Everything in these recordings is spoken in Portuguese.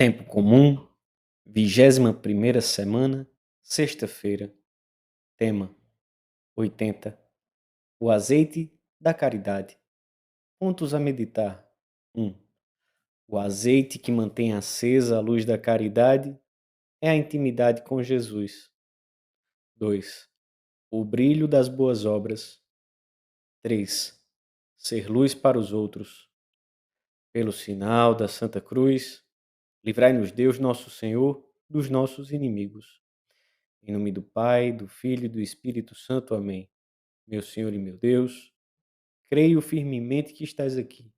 Tempo comum, 21ª semana, sexta-feira. Tema: 80. O azeite da caridade. Pontos a meditar. 1. O azeite que mantém acesa a luz da caridade é a intimidade com Jesus. 2. O brilho das boas obras. 3. Ser luz para os outros. Pelo sinal da Santa Cruz, livrai-nos Deus nosso Senhor dos nossos inimigos. Em nome do Pai, do Filho e do Espírito Santo. Amém. Meu Senhor e meu Deus, creio firmemente que estás aqui,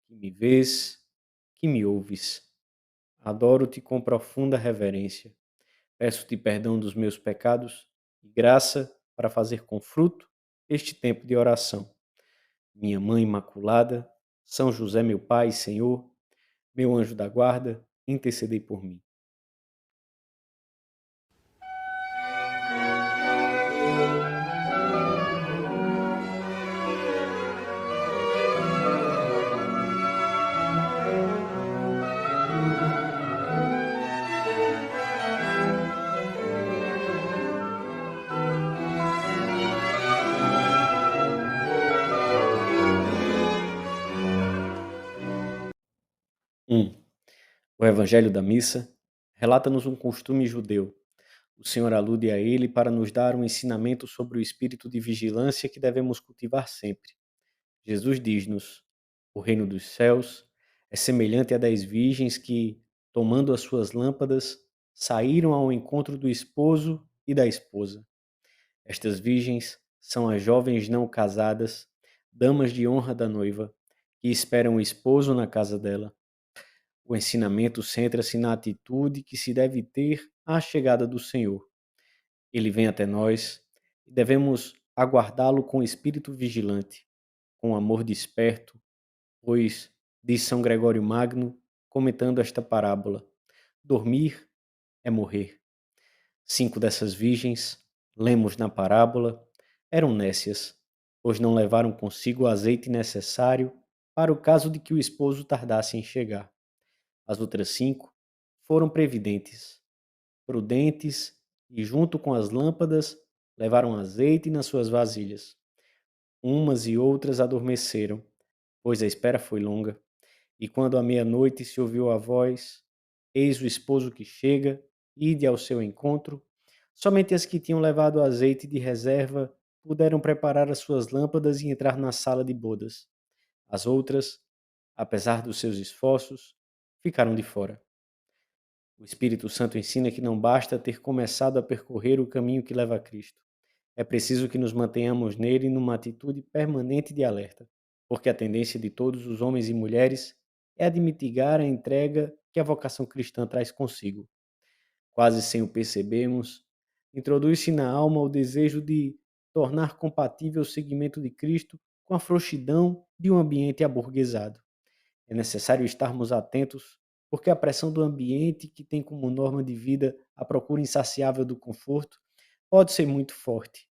que me vês, que me ouves. Adoro-te com profunda reverência. Peço-te perdão dos meus pecados e graça para fazer com fruto este tempo de oração. Minha Mãe Imaculada, São José, meu Pai e Senhor, meu anjo da guarda, intercedei por mim. O Evangelho da Missa relata-nos um costume judeu. O Senhor alude a ele para nos dar um ensinamento sobre o espírito de vigilância que devemos cultivar sempre. Jesus diz-nos: o reino dos céus é semelhante a 10 virgens que, tomando as suas lâmpadas, saíram ao encontro do esposo e da esposa. Estas virgens são as jovens não casadas, damas de honra da noiva, que esperam o esposo na casa dela. O ensinamento centra-se na atitude que se deve ter à chegada do Senhor. Ele vem até nós e devemos aguardá-lo com espírito vigilante, com amor desperto, pois, diz São Gregório Magno, comentando esta parábola: dormir é morrer. 5 dessas virgens, lemos na parábola, eram nécias, pois não levaram consigo o azeite necessário para o caso de que o esposo tardasse em chegar. As outras 5 foram previdentes, prudentes e, junto com as lâmpadas, levaram azeite nas suas vasilhas. Umas e outras adormeceram, pois a espera foi longa. E quando à meia-noite se ouviu a voz: eis o esposo que chega, ide ao seu encontro, somente as que tinham levado azeite de reserva puderam preparar as suas lâmpadas e entrar na sala de bodas. As outras, apesar dos seus esforços, ficaram de fora. O Espírito Santo ensina que não basta ter começado a percorrer o caminho que leva a Cristo. É preciso que nos mantenhamos nele numa atitude permanente de alerta, porque a tendência de todos os homens e mulheres é a de mitigar a entrega que a vocação cristã traz consigo. Quase sem o percebermos, introduz-se na alma o desejo de tornar compatível o seguimento de Cristo com a frouxidão de um ambiente aburguesado. É necessário estarmos atentos, porque a pressão do ambiente, que tem como norma de vida a procura insaciável do conforto, pode ser muito forte.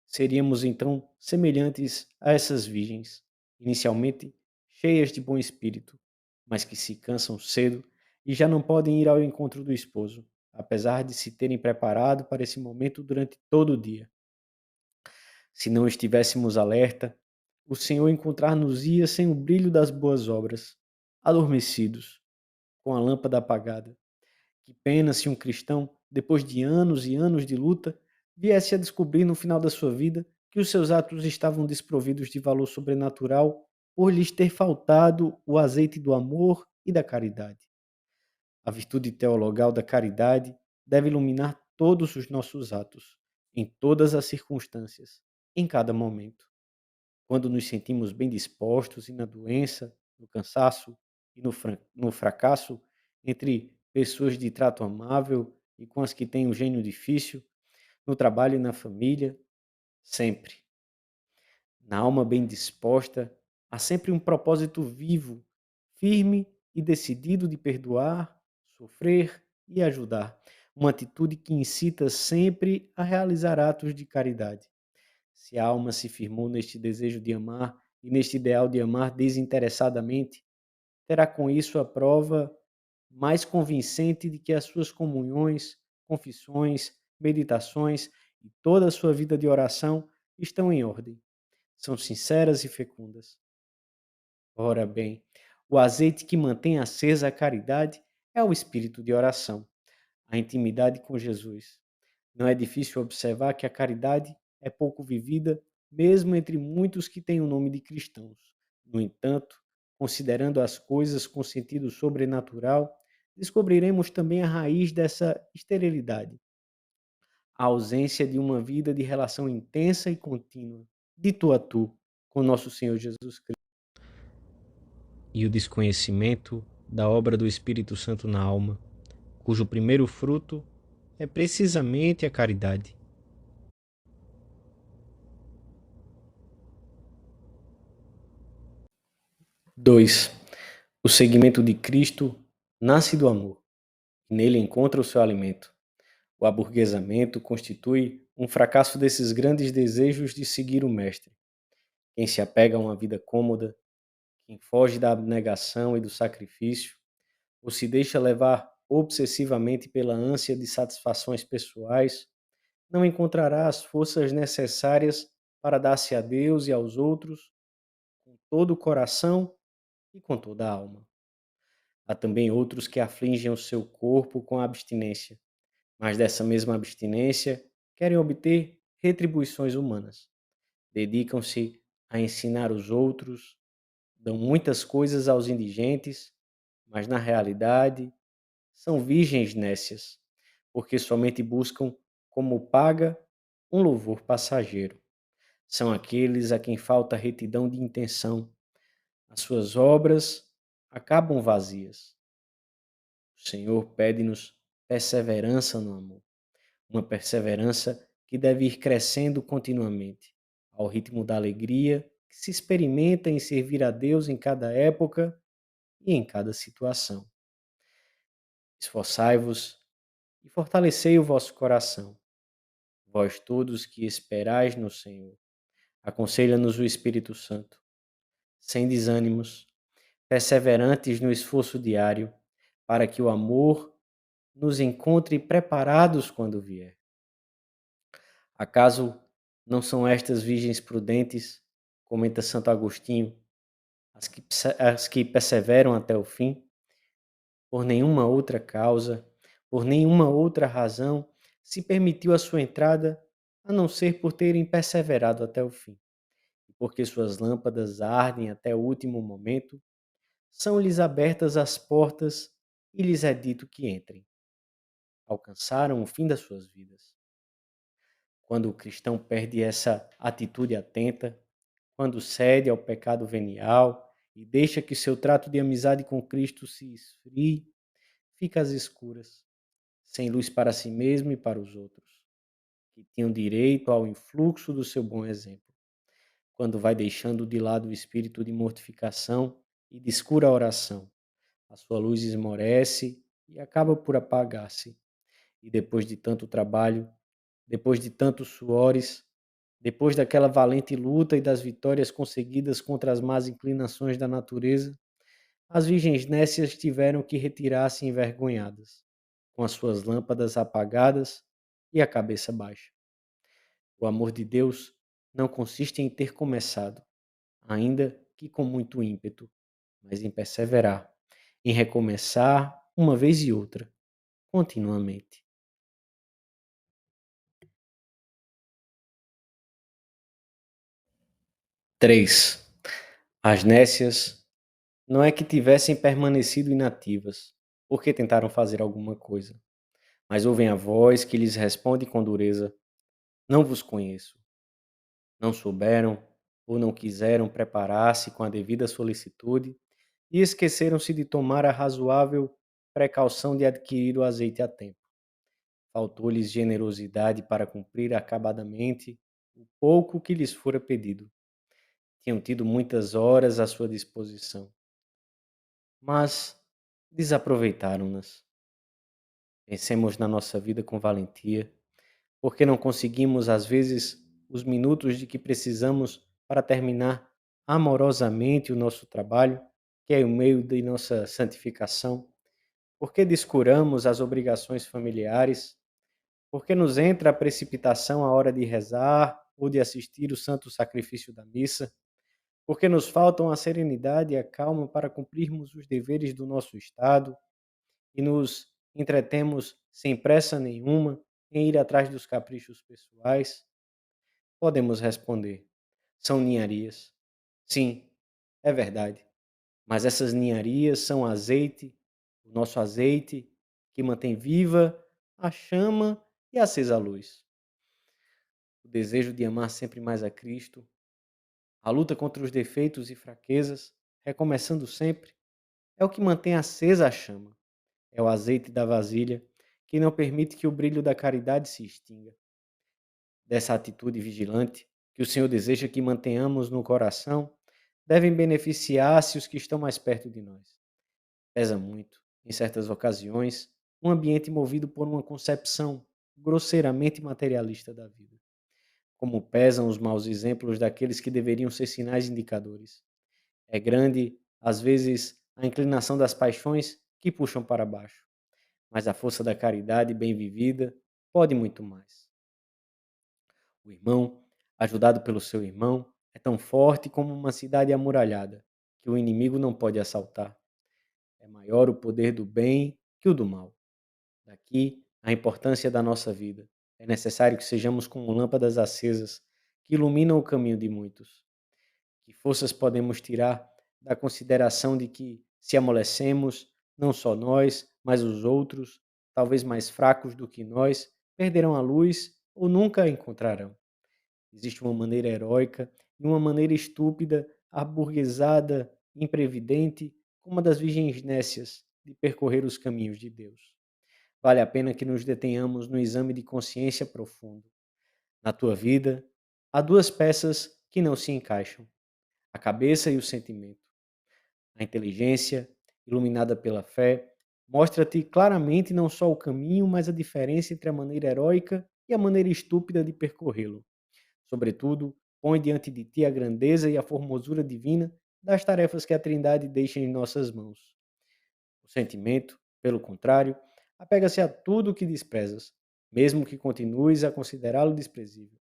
Seríamos então semelhantes a essas virgens, inicialmente cheias de bom espírito, mas que se cansam cedo e já não podem ir ao encontro do esposo, apesar de se terem preparado para esse momento durante todo o dia. Se não estivéssemos alerta, o Senhor encontrar-nos-ia sem o brilho das boas obras, adormecidos, com a lâmpada apagada. Que pena se um cristão, depois de anos e anos de luta, viesse a descobrir no final da sua vida que os seus atos estavam desprovidos de valor sobrenatural por lhes ter faltado o azeite do amor e da caridade. A virtude teologal da caridade deve iluminar todos os nossos atos, em todas as circunstâncias, em cada momento. Quando nos sentimos bem dispostos e na doença, no cansaço e no fracasso, entre pessoas de trato amável e com as que têm um gênio difícil, no trabalho e na família, sempre. Na alma bem disposta, há sempre um propósito vivo, firme e decidido de perdoar, sofrer e ajudar. Uma atitude que incita sempre a realizar atos de caridade. Se a alma se firmou neste desejo de amar e neste ideal de amar desinteressadamente, terá com isso a prova mais convincente de que as suas comunhões, confissões, meditações e toda a sua vida de oração estão em ordem, são sinceras e fecundas. Ora bem, o azeite que mantém acesa a caridade é o espírito de oração, a intimidade com Jesus. Não é difícil observar que a caridade é pouco vivida, mesmo entre muitos que têm o nome de cristãos. No entanto, considerando as coisas com sentido sobrenatural, descobriremos também a raiz dessa esterilidade, a ausência de uma vida de relação intensa e contínua, de tu a tu, com nosso Senhor Jesus Cristo. E o desconhecimento da obra do Espírito Santo na alma, cujo primeiro fruto é precisamente a caridade. 2. O seguimento de Cristo nasce do amor, e nele encontra o seu alimento. O aburguesamento constitui um fracasso desses grandes desejos de seguir o Mestre. Quem se apega a uma vida cômoda, quem foge da abnegação e do sacrifício, ou se deixa levar obsessivamente pela ânsia de satisfações pessoais, não encontrará as forças necessárias para dar-se a Deus e aos outros com todo o coração e com toda a alma. Há também outros que afligem o seu corpo com a abstinência, mas dessa mesma abstinência querem obter retribuições humanas. Dedicam-se a ensinar os outros, dão muitas coisas aos indigentes, mas na realidade são virgens nécias, porque somente buscam como paga um louvor passageiro. São aqueles a quem falta retidão de intenção. As suas obras acabam vazias. O Senhor pede-nos perseverança no amor, uma perseverança que deve ir crescendo continuamente, ao ritmo da alegria que se experimenta em servir a Deus em cada época e em cada situação. Esforçai-vos e fortalecei o vosso coração, vós todos que esperais no Senhor. Aconselha-nos o Espírito Santo, sem desânimos, perseverantes no esforço diário, para que o amor nos encontre preparados quando vier. Acaso não são estas virgens prudentes, comenta Santo Agostinho, as que perseveram até o fim? Por nenhuma outra causa, por nenhuma outra razão, se permitiu a sua entrada, a não ser por terem perseverado até o fim. E porque suas lâmpadas ardem até o último momento, são-lhes abertas as portas e lhes é dito que entrem. Alcançaram o fim das suas vidas. Quando o cristão perde essa atitude atenta, quando cede ao pecado venial e deixa que seu trato de amizade com Cristo se esfrie, fica às escuras, sem luz para si mesmo e para os outros, que tinham direito ao influxo do seu bom exemplo. Quando vai deixando de lado o espírito de mortificação e descura a oração, a sua luz esmorece e acaba por apagar-se. E depois de tanto trabalho, depois de tantos suores, depois daquela valente luta e das vitórias conseguidas contra as más inclinações da natureza, as virgens nécias tiveram que retirar-se envergonhadas, com as suas lâmpadas apagadas e a cabeça baixa. O amor de Deus não consiste em ter começado, ainda que com muito ímpeto, mas em perseverar, em recomeçar uma vez e outra, continuamente. 3. As nécias não é que tivessem permanecido inativas, porque tentaram fazer alguma coisa, mas ouvem a voz que lhes responde com dureza: Não vos conheço. Não souberam ou não quiseram preparar-se com a devida solicitude e esqueceram-se de tomar a razoável precaução de adquirir o azeite a tempo. Faltou-lhes generosidade para cumprir acabadamente o pouco que lhes fora pedido. Tinham tido muitas horas à sua disposição, mas desaproveitaram-nas. Pensemos na nossa vida com valentia, porque não conseguimos, às vezes, os minutos de que precisamos para terminar amorosamente o nosso trabalho, que é o meio de nossa santificação, Por que descuramos as obrigações familiares? Por que nos entra a precipitação à hora de rezar ou de assistir o santo sacrifício da missa? Por que nos faltam a serenidade e a calma para cumprirmos os deveres do nosso Estado e nos entretemos sem pressa nenhuma em ir atrás dos caprichos pessoais? Podemos responder: são ninharias. Sim, é verdade. Mas essas ninharias são azeite, o nosso azeite que mantém viva a chama e acesa a luz. O desejo de amar sempre mais a Cristo, a luta contra os defeitos e fraquezas, recomeçando sempre, é o que mantém acesa a chama. É o azeite da vasilha que não permite que o brilho da caridade se extinga. Dessa atitude vigilante, que o Senhor deseja que mantenhamos no coração, devem beneficiar-se os que estão mais perto de nós. Pesa muito, em certas ocasiões, um ambiente movido por uma concepção grosseiramente materialista da vida. Como pesam os maus exemplos daqueles que deveriam ser sinais indicadores. É grande, às vezes, a inclinação das paixões que puxam para baixo, mas a força da caridade bem vivida pode muito mais. O irmão, ajudado pelo seu irmão, é tão forte como uma cidade amuralhada, que o inimigo não pode assaltar. É maior o poder do bem que o do mal. Daqui a importância da nossa vida. É necessário que sejamos como lâmpadas acesas que iluminam o caminho de muitos. Que forças podemos tirar da consideração de que, se amolecemos, não só nós, mas os outros, talvez mais fracos do que nós, perderão a luz ou nunca a encontrarão. Existe uma maneira heróica e uma maneira estúpida, aburguesada, imprevidente, como a das virgens nécias, de percorrer os caminhos de Deus. Vale a pena que nos detenhamos no exame de consciência profundo. Na tua vida, há duas peças que não se encaixam: a cabeça e o sentimento. A inteligência, iluminada pela fé, mostra-te claramente não só o caminho, mas a diferença entre a maneira heróica e a maneira estúpida de percorrê-lo. Sobretudo, põe diante de ti a grandeza e a formosura divina das tarefas que a Trindade deixa em nossas mãos. O sentimento, pelo contrário, apega-se a tudo o que desprezas, mesmo que continues a considerá-lo desprezível.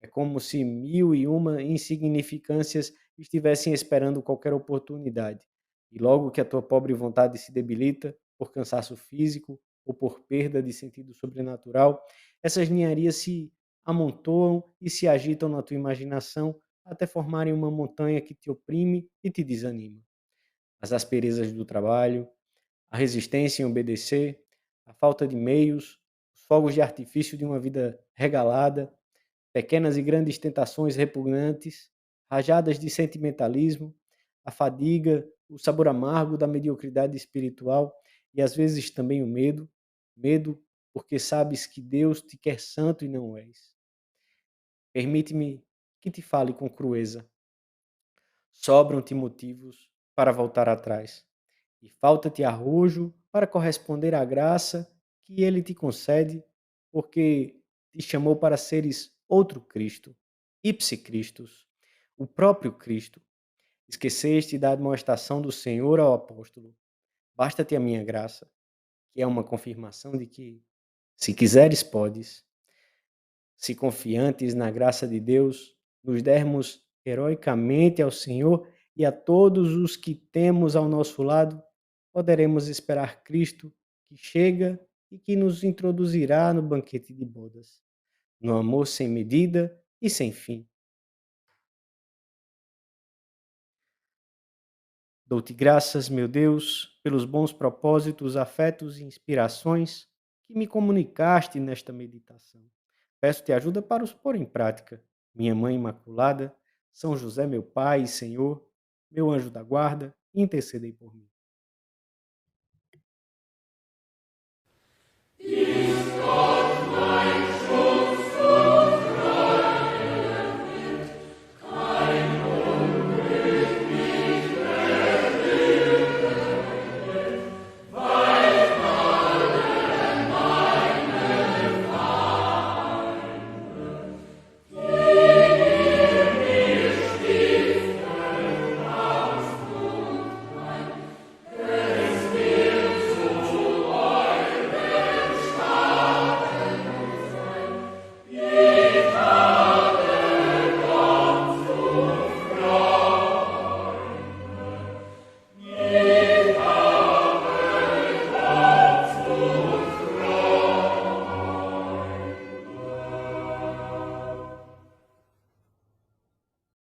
É como se mil e uma insignificâncias estivessem esperando qualquer oportunidade, e logo que a tua pobre vontade se debilita por cansaço físico ou por perda de sentido sobrenatural, essas ninharias se amontoam e se agitam na tua imaginação até formarem uma montanha que te oprime e te desanima. As asperezas do trabalho, a resistência em obedecer, a falta de meios, os fogos de artifício de uma vida regalada, pequenas e grandes tentações repugnantes, rajadas de sentimentalismo, a fadiga, o sabor amargo da mediocridade espiritual e às vezes também o medo, medo porque sabes que Deus te quer santo e não és. Permite-me que te fale com crueza. Sobram-te motivos para voltar atrás e falta-te arrojo para corresponder à graça que ele te concede, porque te chamou para seres outro Cristo, ipse Christus, o próprio Cristo. Esqueceste da admoestação do Senhor ao apóstolo. Basta-te a minha graça, que é uma confirmação de que, se quiseres, podes. Se confiantes na graça de Deus, nos dermos heroicamente ao Senhor e a todos os que temos ao nosso lado, poderemos esperar Cristo que chega e que nos introduzirá no banquete de bodas, no amor sem medida e sem fim. Dou-te graças, meu Deus, pelos bons propósitos, afetos e inspirações que me comunicaste nesta meditação. Peço-te ajuda para os pôr em prática. Minha Mãe Imaculada, São José, meu Pai e Senhor, meu anjo da guarda, intercedei por mim.